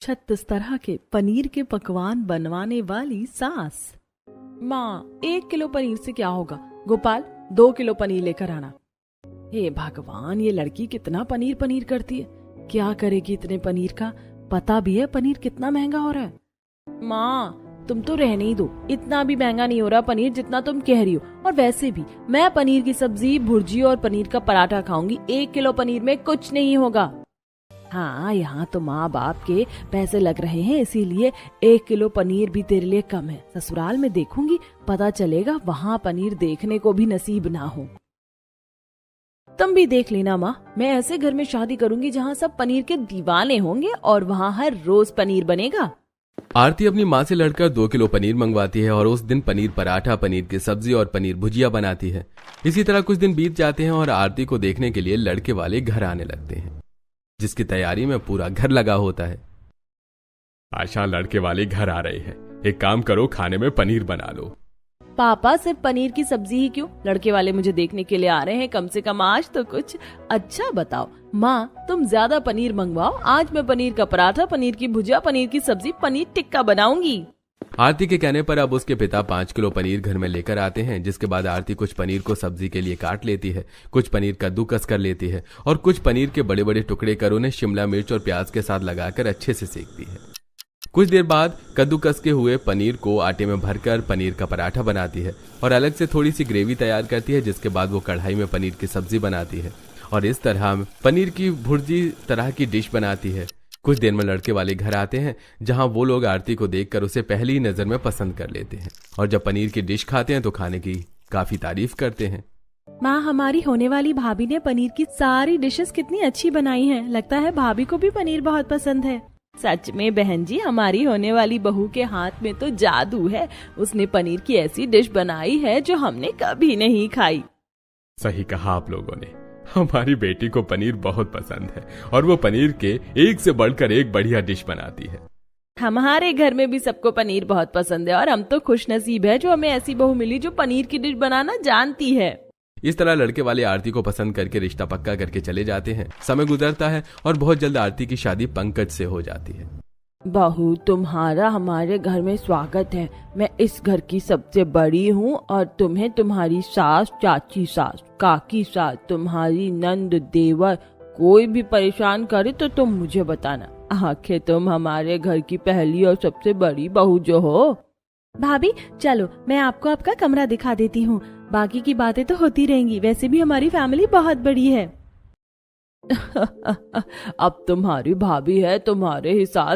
36 तरह के पनीर के पकवान बनवाने वाली सास। माँ, 1 किलो पनीर से क्या होगा? गोपाल, 2 किलो पनीर लेकर आना। हे भगवान, ये लड़की कितना पनीर पनीर करती है। क्या करेगी इतने पनीर का? पता भी है पनीर कितना महंगा हो रहा है। माँ, तुम तो रहने ही दो, इतना भी महंगा नहीं हो रहा पनीर जितना तुम कह रही हो। और वैसे भी मैं पनीर की सब्जी, भुर्जी और पनीर का पराठा खाऊंगी। 1 किलो पनीर में कुछ नहीं होगा। हाँ, यहाँ तो माँ बाप के पैसे लग रहे हैं, इसीलिए 1 किलो पनीर भी तेरे लिए कम है। ससुराल में देखूंगी, पता चलेगा वहाँ पनीर देखने को भी नसीब ना हो। तुम भी देख लेना माँ, मैं ऐसे घर में शादी करूंगी जहाँ सब पनीर के दीवाने होंगे और वहाँ हर रोज पनीर बनेगा। आरती अपनी माँ से लड़कर 2 किलो पनीर मंगवाती है और उस दिन पनीर पराठा, पनीर की सब्जी और पनीर भुजिया बनाती है। इसी तरह कुछ दिन बीत जाते हैं और आरती को देखने के लिए लड़के वाले घर आने लगते हैं, जिसकी तैयारी में पूरा घर लगा होता है। आशा, लड़के वाले घर आ रहे हैं, एक काम करो, खाने में पनीर बना लो। पापा, सिर्फ पनीर की सब्जी ही क्यों? लड़के वाले मुझे देखने के लिए आ रहे हैं, कम से कम आज तो कुछ अच्छा बताओ। माँ, तुम ज्यादा पनीर मंगवाओ, आज मैं पनीर का पराठा, पनीर की भुजिया, पनीर की सब्जी, पनीर टिक्का बनाऊंगी। आरती के कहने पर अब उसके पिता 5 किलो पनीर घर में लेकर आते हैं, जिसके बाद आरती कुछ पनीर को सब्जी के लिए काट लेती है, कुछ पनीर कद्दूकस कर लेती है और कुछ पनीर के बड़े बड़े टुकड़े कर उन्हें शिमला मिर्च और प्याज के साथ लगाकर अच्छे से सेकती है। कुछ देर बाद कद्दूकस के हुए पनीर को आटे में भरकर पनीर का पराठा बनाती है और अलग से थोड़ी सी ग्रेवी तैयार करती है, जिसके बाद वो कढ़ाई में पनीर की सब्जी बनाती है और इस तरह पनीर की भुर्जी तरह की डिश बनाती है। कुछ देर में लड़के वाले घर आते हैं, जहां वो लोग आरती को देखकर उसे पहली ही नजर में पसंद कर लेते हैं और जब पनीर की डिश खाते हैं तो खाने की काफी तारीफ करते हैं। माँ, हमारी होने वाली भाभी ने पनीर की सारी डिशेस कितनी अच्छी बनाई हैं। लगता है भाभी को भी पनीर बहुत पसंद है। सच में बहन जी, हमारी होने वाली बहू के हाथ में तो जादू है। उसने पनीर की ऐसी डिश बनाई है जो हमने कभी नहीं खाई। सही कहा आप लोगों ने, हमारी बेटी को पनीर बहुत पसंद है और वो पनीर के एक से बढ़कर एक बढ़िया डिश बनाती है। हमारे घर में भी सबको पनीर बहुत पसंद है और हम तो खुश नसीब है जो हमें ऐसी बहू मिली जो पनीर की डिश बनाना जानती है। इस तरह लड़के वाले आरती को पसंद करके रिश्ता पक्का करके चले जाते हैं। समय गुजरता है और बहुत जल्द आरती की शादी पंकज से हो जाती है। बहू, तुम्हारा हमारे घर में स्वागत है। मैं इस घर की सबसे बड़ी हूँ और तुम्हें तुम्हारी सास, चाची सास, काकी सास, तुम्हारी नंद, देवर कोई भी परेशान करे तो तुम मुझे बताना। आखिर तुम हमारे घर की पहली और सबसे बड़ी बहू जो हो। भाभी चलो, मैं आपको आपका कमरा दिखा देती हूँ। बाकी की बातें तो होती रहेंगी, वैसे भी हमारी फैमिली बहुत बड़ी है। अब तुम्हारी भाभी है, तुम्हारे ही साथ